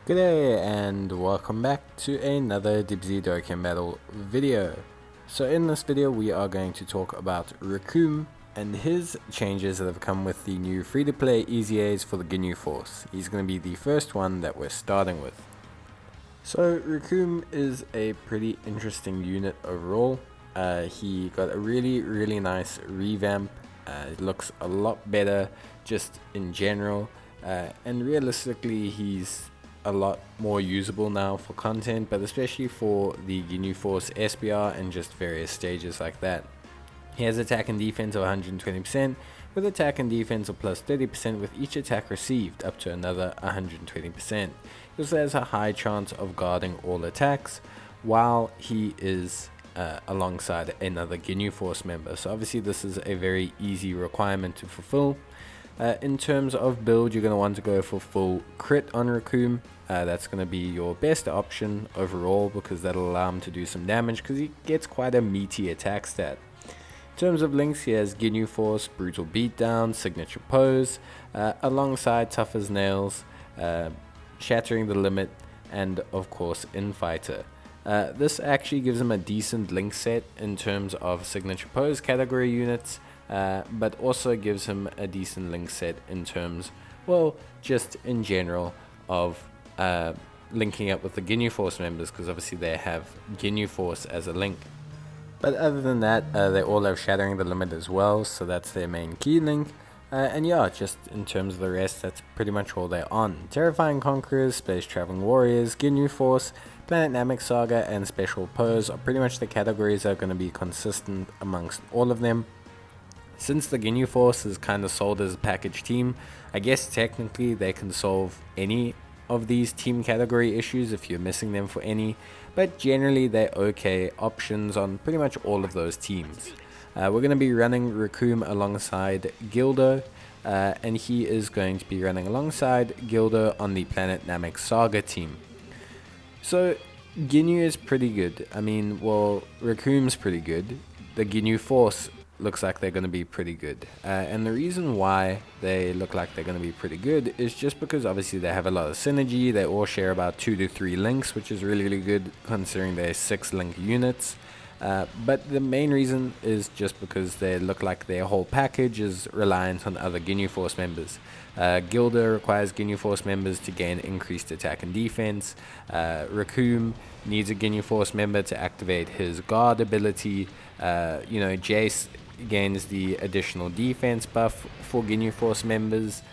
G'day and welcome back to another DBZ Dokkan Battle video. So in this video we are going to talk about Recoome and his changes that have come with the new free-to-play EZAs for the Ginyu Force. He's going to be the first one that we're starting with. So Recoome is a pretty interesting unit overall. He got a really nice revamp. It looks a lot better just in general, and realistically he's a lot more usable now for content, but especially for the Ginyu Force SBR and just various stages like that. He has attack and defense of 120%, with attack and defense of plus 30% with each attack received, up to another 120%. He also has a high chance of guarding all attacks, while he is alongside another Ginyu Force member. So obviously this is a very easy requirement to fulfill. In terms of build, you're going to want to go for full crit on Recoome. That's going to be your best option overall, because that'll allow him to do some damage, because he gets quite a meaty attack stat. In terms of links, he has Ginyu Force, Brutal Beatdown, Signature Pose, alongside Tough as Nails, Shattering the Limit, and of course Infighter. This actually gives him a decent link set in terms of Signature Pose category units, but also gives him a decent link set in terms, well, just in general, of linking up with the Ginyu Force members, because obviously they have Ginyu Force as a link. But other than that, they all have Shattering the Limit as well, so that's their main key link. And yeah, just in terms of the rest, that's pretty much all they're on. Terrifying Conquerors, Space Traveling Warriors, Ginyu Force, Planet Namek Saga, and Special Pose are pretty much the categories that are going to be consistent amongst all of them. Since the Ginyu Force is kind of sold as a package team, I guess technically they can solve any of these team category issues if you're missing them for any, but generally they're okay options on pretty much all of those teams. We're going to be running Recoome alongside Gildo, and he is going to be running alongside Gildo on the Planet Namek Saga team. So Ginyu is pretty good. I mean, well, Recoome's pretty good. The Ginyu Force looks like they're going to be pretty good, and the reason why they look like they're going to be pretty good is just because obviously they have a lot of synergy. They all share about 2 to 3 links, which is really good considering they're 6 link units. But the main reason is just because they look like their whole package is reliant on other Ginyu Force members. Gilda requires Ginyu Force members to gain increased attack and defense. Recoome needs a Ginyu Force member to activate his guard ability. Jace gains the additional defense buff for Ginyu Force members.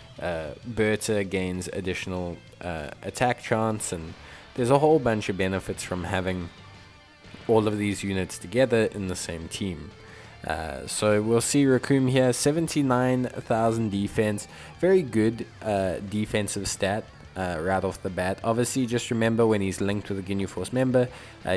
Berta gains additional attack chance, and there's a whole bunch of benefits from having all of these units together in the same team. So we'll see Recoome here, 79,000 defense, very good defensive stat right off the bat. Obviously, just remember when he's linked with a Ginyu Force member,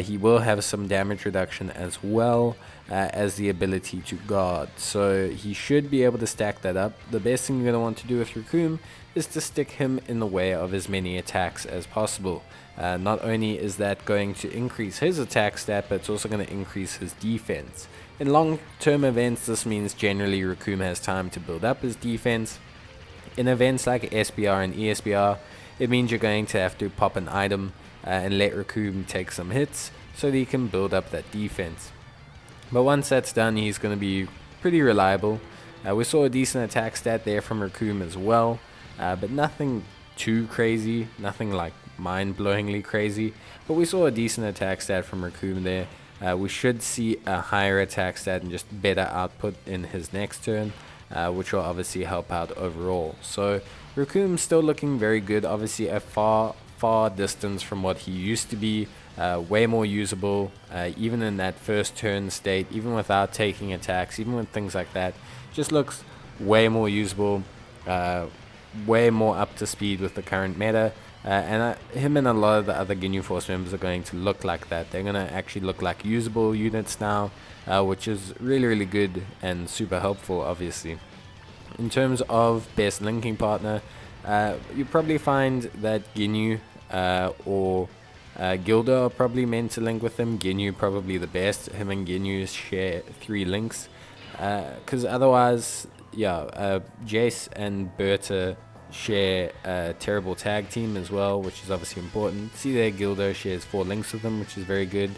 he will have some damage reduction as well as the ability to guard, so he should be able to stack that up. The best thing you're going to want to do with Recoome is to stick him in the way of as many attacks as possible. Not only is that going to increase his attack stat, but it's also going to increase his defense. In long-term events, this means generally Recoome has time to build up his defense. In events like SBR and ESBR, it means you're going to have to pop an item and let Recoome take some hits so that he can build up that defense. But once that's done, he's going to be pretty reliable. We saw a decent attack stat there from Recoome as well, but nothing too crazy, nothing like mind-blowingly crazy, but we saw a decent attack stat from Recoome there. We should see a higher attack stat and just better output in his next turn, which will obviously help out overall. So Recoome's still looking very good, obviously a far distance from what he used to be, way more usable, even in that first turn state, even without taking attacks, even with things like that, just looks way more usable, way more up to speed with the current meta. And him and a lot of the other Ginyu Force members are going to look like that. They're going to actually look like usable units now, which is really good and super helpful, obviously. In terms of best linking partner, you probably find that Ginyu or Gilda are probably meant to link with him. Ginyu probably the best. Him and Ginyu share 3 links. Because otherwise, yeah, Jace and Berta share a terrible tag team as well, which is obviously important. See there, Gildo shares 4 links with them, which is very good.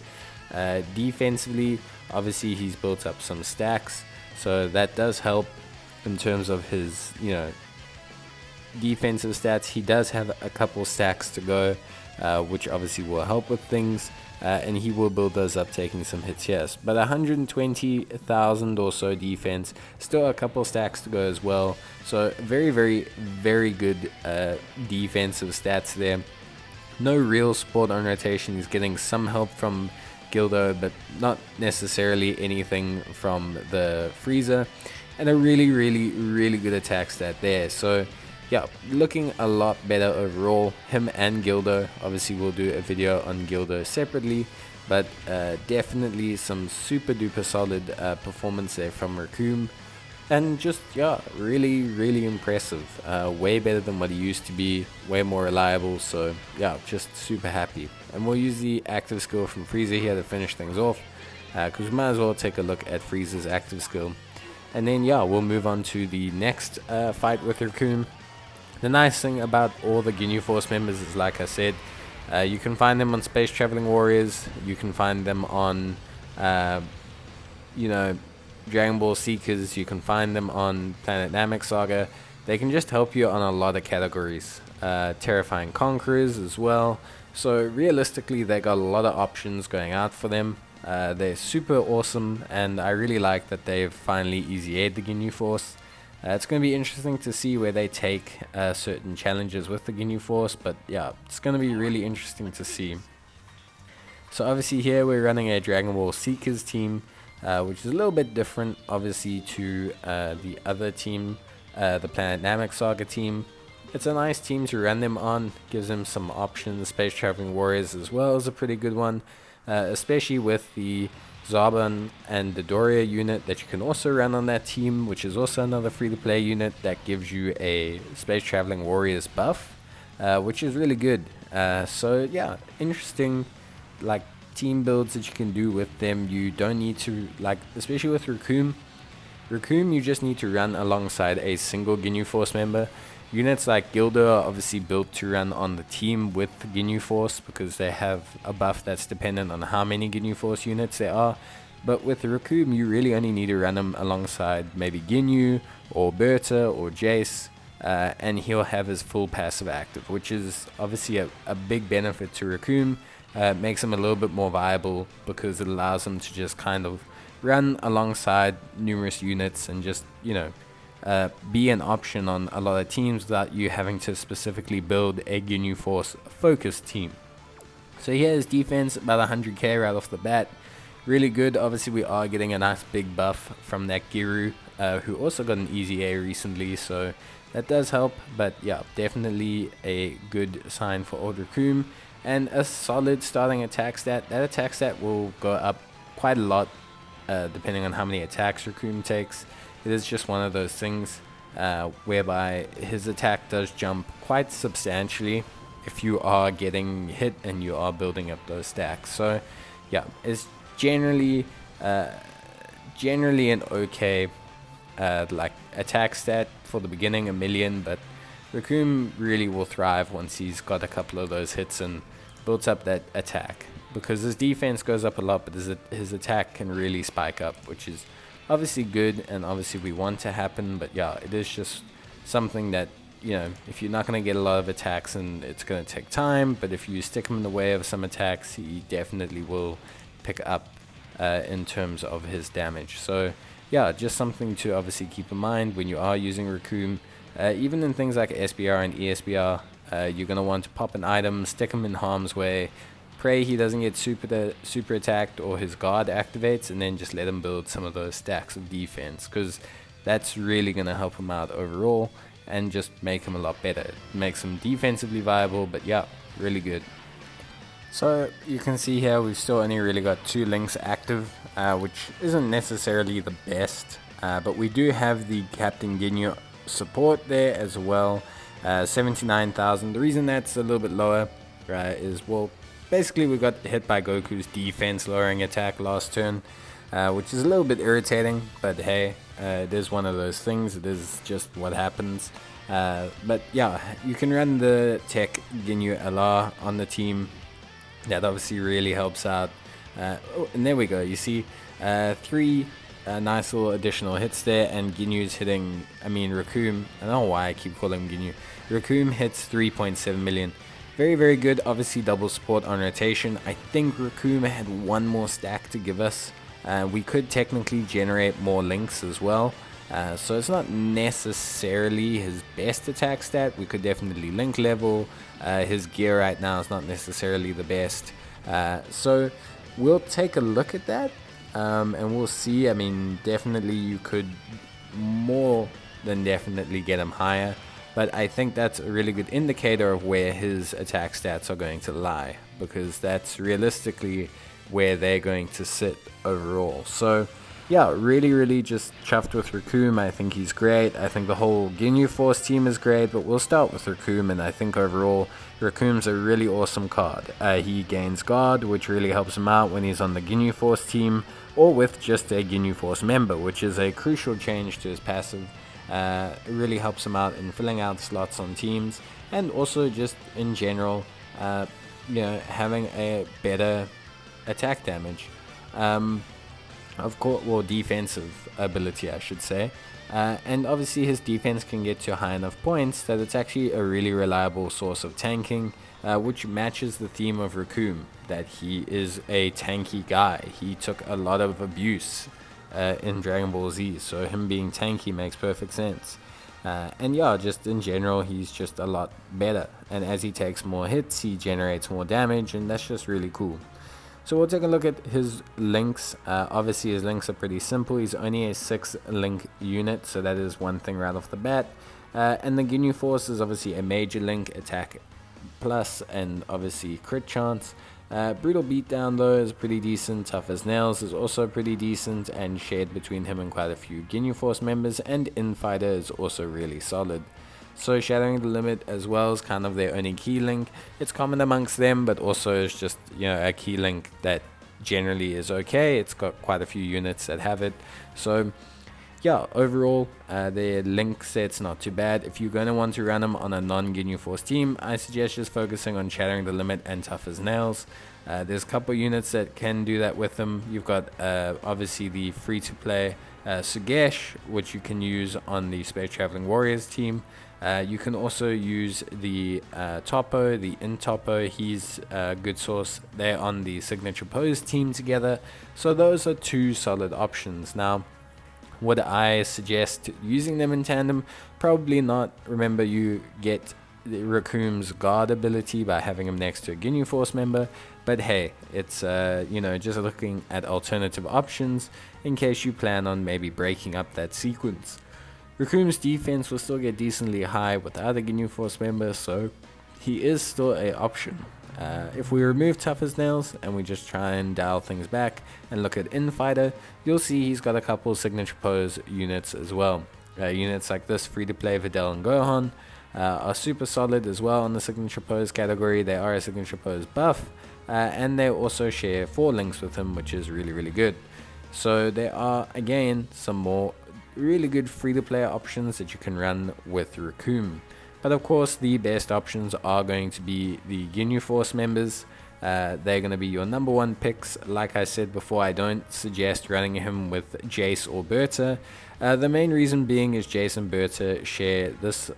Defensively, obviously he's built up some stacks, so that does help in terms of his, defensive stats. He does have a couple stacks to go, which obviously will help with things, and he will build those up taking some hits, yes. But 120,000 or so defense, still a couple stacks to go as well, so very, very, very good defensive stats there. No real support on rotation. He's getting some help from Gildo, but not necessarily anything from the Freezer, and a really, really, really good attack stat there. So yeah, looking a lot better overall. Him and Gildo, obviously we'll do a video on Gildo separately, but definitely some super duper solid performance there from Recoome, and just, yeah, really, really impressive. Way better than what he used to be, way more reliable, so yeah, just super happy. And we'll use the active skill from Freezer here to finish things off, because we might as well take a look at Freezer's active skill. And then, yeah, we'll move on to the next fight with Recoome. The nice thing about all the Ginyu Force members is, like I said, you can find them on Space Traveling Warriors, you can find them on, Dragon Ball Seekers, you can find them on Planet Namek Saga. They can just help you on a lot of categories. Terrifying Conquerors as well. So realistically, they got a lot of options going out for them. They're super awesome, and I really like that they've finally easy-aired the Ginyu Force. It's going to be interesting to see where they take certain challenges with the Ginyu Force, but yeah, it's going to be really interesting to see. So obviously here we're running a Dragon Ball Seekers team, which is a little bit different obviously to the other team, the Planet Namek Saga team. It's a nice team to run them on, gives them some options. Space Traveling Warriors as well is a pretty good one, especially with the Zaban and the Doria unit that you can also run on that team, which is also another free-to-play unit that gives you a Space Traveling Warriors buff, which is really good. So yeah, interesting like team builds that you can do with them. You don't need to, like, especially with Recoome, you just need to run alongside a single Ginyu Force member. Units like Gildo are obviously built to run on the team with Ginyu Force because they have a buff that's dependent on how many Ginyu Force units there are. But with Recoome, you really only need to run them alongside maybe Ginyu or Berta or Jace, and he'll have his full passive active, which is obviously a big benefit to Recoome. Makes him a little bit more viable because it allows him to just kind of run alongside numerous units and just, be an option on a lot of teams without you having to specifically build a Ginyu Force focused team. So here's defense, about 100k right off the bat. Really good. Obviously we are getting a nice big buff from that Giru, who also got an easy A recently, so that does help. But yeah, definitely a good sign for old Recoome, and a solid starting attack stat. That attack stat will go up quite a lot depending on how many attacks Recoome takes. It is just one of those things whereby his attack does jump quite substantially if you are getting hit and you are building up those stacks. So yeah, it's generally an okay like attack stat for the beginning, 1,000,000, but Recoome really will thrive once he's got a couple of those hits and builds up that attack, because his defense goes up a lot, but his attack can really spike up, which is obviously good and obviously we want to happen. But yeah, it is just something that, if you're not going to get a lot of attacks, and it's going to take time, but if you stick him in the way of some attacks, he definitely will pick up in terms of his damage. So yeah, just something to obviously keep in mind when you are using Recoome. Even in things like SBR and ESBR, you're going to want to pop an item, stick him in harm's way, pray he doesn't get super attacked or his guard activates, and then just let him build some of those stacks of defense, because that's really going to help him out overall and just make him a lot better. It makes him defensively viable, but yeah, really good. So you can see here we've still only really got 2 links active, which isn't necessarily the best, but we do have the Captain Ginyu support there as well, 79,000. The reason that's a little bit lower is, well, basically we got hit by Goku's defense lowering attack last turn, which is a little bit irritating, but hey, it is one of those things. It is just what happens. But yeah, you can run the tech Ginyu LR on the team. That obviously really helps out. And there we go. You see 3 nice little additional hits there, and Ginyu's hitting, Recoome, I don't know why I keep calling him Ginyu. Recoome hits 3.7 million. Very, very good. Obviously double support on rotation. I think Recoome had one more stack to give us. We could technically generate more links as well. So it's not necessarily his best attack stat. We could definitely link level. His gear right now is not necessarily the best. So we'll take a look at that. And we'll see. Definitely you could more than definitely get him higher. But I think that's a really good indicator of where his attack stats are going to lie, because that's realistically where they're going to sit overall. So yeah, really just chuffed with Recoome. I think he's great. I think the whole Ginyu Force team is great, but we'll start with Recoome, and I think overall Recoome's a really awesome card. He gains guard, which really helps him out when he's on the Ginyu Force team, or with just a Ginyu Force member, which is a crucial change to his passive. It really helps him out in filling out slots on teams, and also just in general, having a better attack damage. Of course, well, defensive ability, I should say. And obviously his defense can get to high enough points that it's actually a really reliable source of tanking, which matches the theme of Recoome, that he is a tanky guy. He took a lot of abuse in Dragon Ball Z, so him being tanky makes perfect sense. And yeah, just in general, he's just a lot better. And as he takes more hits, he generates more damage, and that's just really cool. So we'll take a look at his links. Obviously his links are pretty simple. He's only a 6 link unit, so that is one thing right off the bat. And the Ginyu Force is obviously a major link, attack plus, and obviously crit chance. Brutal Beatdown though is pretty decent. Tough as Nails is also pretty decent, and shared between him and quite a few Ginyu Force members. And Infighter is also really solid. So Shattering the Limit as well is kind of their only key link. It's common amongst them, but also it's just, a key link that generally is okay. It's got quite a few units that have it. So yeah, overall, their link set's not too bad. If you're going to want to run them on a non-Ginyu Force team, I suggest just focusing on Shattering the Limit and Tough as Nails. There's a couple units that can do that with them. You've got obviously the free-to-play Sugesh, which you can use on the Space Traveling Warriors team. You can also use the Topo, the In-Topo. He's a good source. They're on the Signature Pose team together. So those are 2 solid options. Now, would I suggest using them in tandem? Probably not. Remember, you get the Recoome's guard ability by having him next to a Ginyu Force member. But hey, it's just looking at alternative options in case you plan on maybe breaking up that sequence. Recoome's defense will still get decently high without a Ginyu Force member, so he is still an option. If we remove Tough as Nails and we just try and dial things back and look at Infighter, you'll see he's got a couple Signature Pose units as well. Units like this, free-to-play Videl and Gohan, are super solid as well on the Signature Pose category. They are a Signature Pose buff, and they also share 4 links with him, which is really good. So there are, again, some more really good free-to-play options that you can run with Recoome. But of course, the best options are going to be the Ginyu Force members. They're going to be your number 1 picks. Like I said before, I don't suggest running him with Jace or Berta. The main reason being is Jace and Berta share this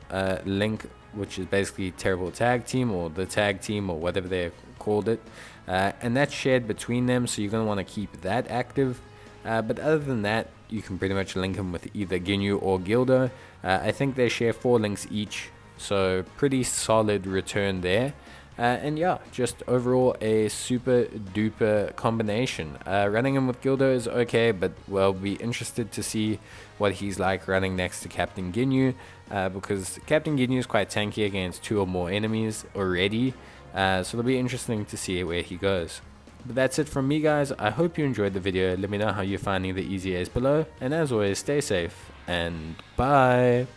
link, which is basically Terrible Tag Team, or the Tag Team, or whatever they called it. And that's shared between them, so you're going to want to keep that active. But other than that, you can pretty much link them with either Ginyu or Gildo. I think they share 4 links each, so pretty solid return there. And yeah, just overall a super duper combination. Running him with Gildo is okay, but we'll be interested to see what he's like running next to Captain Ginyu, because Captain Ginyu is quite tanky against 2 or more enemies already, so it'll be interesting to see where he goes. But that's it from me, guys. I hope you enjoyed the video. Let me know how you're finding the EZAs below, and as always, stay safe and bye.